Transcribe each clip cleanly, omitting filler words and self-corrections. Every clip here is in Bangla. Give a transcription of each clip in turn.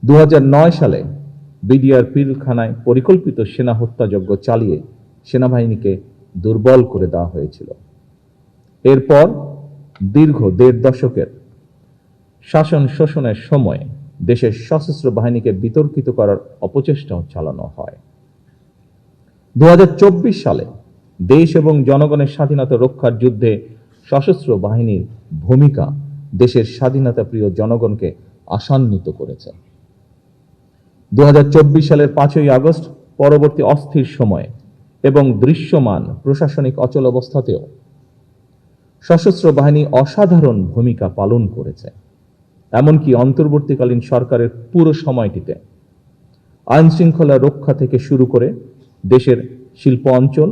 2009 সালে বিডিআর পিলখানায় পরিকল্পিত সেনা হত্যাযজ্ঞ চালিয়ে সেনাবাহিনীকে দুর্বল করে দেওয়া হয়েছিল। এরপর দীর্ঘ 1.5 দশকের শাসন শোষণের সময় দেশের সশস্ত্র বাহিনীকে বিতর্কিত করার অপচেষ্টাও চালানো হয়। 2024 সালে দেশ এবং জনগণের স্বাধীনতা রক্ষার যুদ্ধে সশস্ত্র বাহিনীর ভূমিকা দেশের স্বাধীনতা প্রিয় জনগণকে আশান্বিত করেছে। 2024 সালের 5ই আগস্ট পরবর্তী অস্থির সময়ে এবং দৃশ্যমান প্রশাসনিক অচলাবস্থাতেও সশস্ত্র বাহিনী অসাধারণ ভূমিকা পালন করেছে। এমনকি অন্তর্বর্তীকালীন সরকারের পুরো সময়টিতে আইন শৃঙ্খলা রক্ষা থেকে শুরু করে দেশের শিল্প অঞ্চল,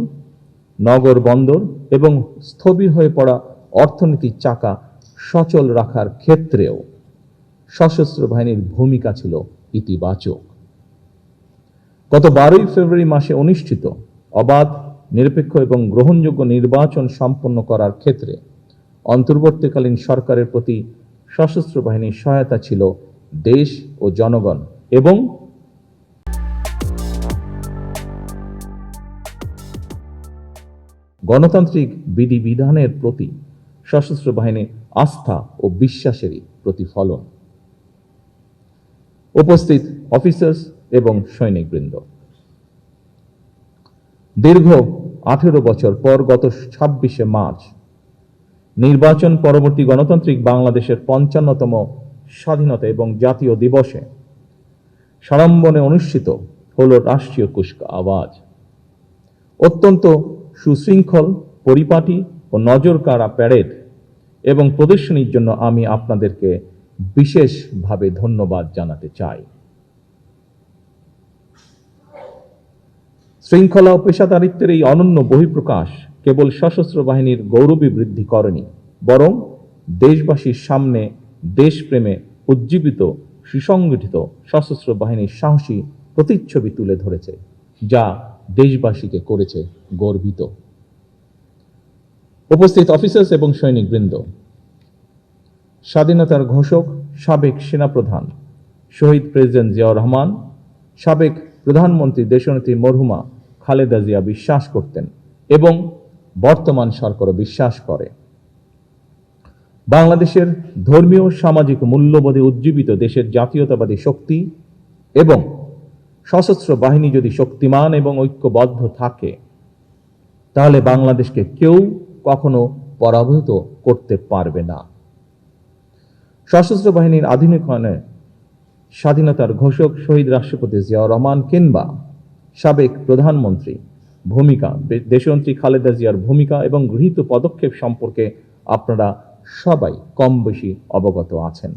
নগর বন্দর এবং স্থবির হয়ে পড়া অর্থনীতির চাকা সচল রাখার ক্ষেত্রেও সশস্ত্র বাহিনীর ভূমিকা ছিল ইতিবাচক। গত 12ই ফেব্রুয়ারি মাসে অনুষ্ঠিত অবাধ, নিরপেক্ষ এবং গ্রহণযোগ্য নির্বাচন সম্পন্ন করার ক্ষেত্রে অন্তর্বর্তীকালীন সরকারের প্রতি সশস্ত্র বাহিনীর সহায়তা ছিল দেশ ও জনগণ এবং গণতান্ত্রিক বিধিবিধানের প্রতি সশস্ত্র বাহিনীর আস্থা ও বিশ্বাসেরই প্রতিফলন। উপস্থিত অফিসার্স এবং সৈনিকবৃন্দ, দীর্ঘ 18 বছর পর গত 26শে মার্চ নির্বাচন পরবর্তী গণতান্ত্রিক বাংলাদেশের 55তম স্বাধীনতা এবং জাতীয় দিবসে সাড়ম্বরে অনুষ্ঠিত হল রাষ্ট্রীয় কুচকাওয়াজ। অত্যন্ত সুশৃঙ্খল, পরিপাটি ও নজরকাড়া প্যারেড এবং প্রদর্শনীর জন্য আমি আপনাদেরকে বিশেষভাবে ধন্যবাদ জানাতে চাই। শৃঙ্খলা ও পেশাদারিত্বের এই অনন্য বহিঃপ্রকাশ কেবল সশস্ত্র বাহিনীর গৌরবী বৃদ্ধি করেনি, বরং দেশবাসীর সামনে দেশপ্রেমে উজ্জীবিত সুসংগঠিত সশস্ত্র বাহিনীর সাহসী প্রতিচ্ছবি তুলে ধরেছে, যা দেশবাসীকে করেছে গর্বিত। উপস্থিত অফিসার্স এবং সৈনিকবৃন্দ, স্বাধীনতার ঘোষক সাবেক সেনাপ্রধান শহীদ প্রেসিডেন্ট জিয়াউর রহমান, সাবেক প্রধানমন্ত্রী দেশনেত্রী মরহুমা খালেদা জিয়া বিশ্বাস করতেন এবং বর্তমান সরকারও বিশ্বাস করে, বাংলাদেশের ধর্মীয় সামাজিক মূল্যবোধে উজ্জীবিত দেশের জাতীয়তাবাদী শক্তি এবং সশস্ত্র বাহিনী যদি শক্তিমান এবং ঐক্যবদ্ধ থাকে, তাহলে বাংলাদেশকে কেউ কখনো পরাভূত করতে পারবে না। সশস্ত্র বাহিনীর আধুনিকায়নে স্বাধীনতার ঘোষক শহীদ রাষ্ট্রপতি জিয়াউর রহমান কিংবা সাবেক প্রধানমন্ত্রী ভূমিকা, দেশনেত্রী খালেদা জিয়ার ভূমিকা এবং গৃহীত পদক্ষেপ সম্পর্কে আপনারা সবাই কম বেশি অবগত আছেন।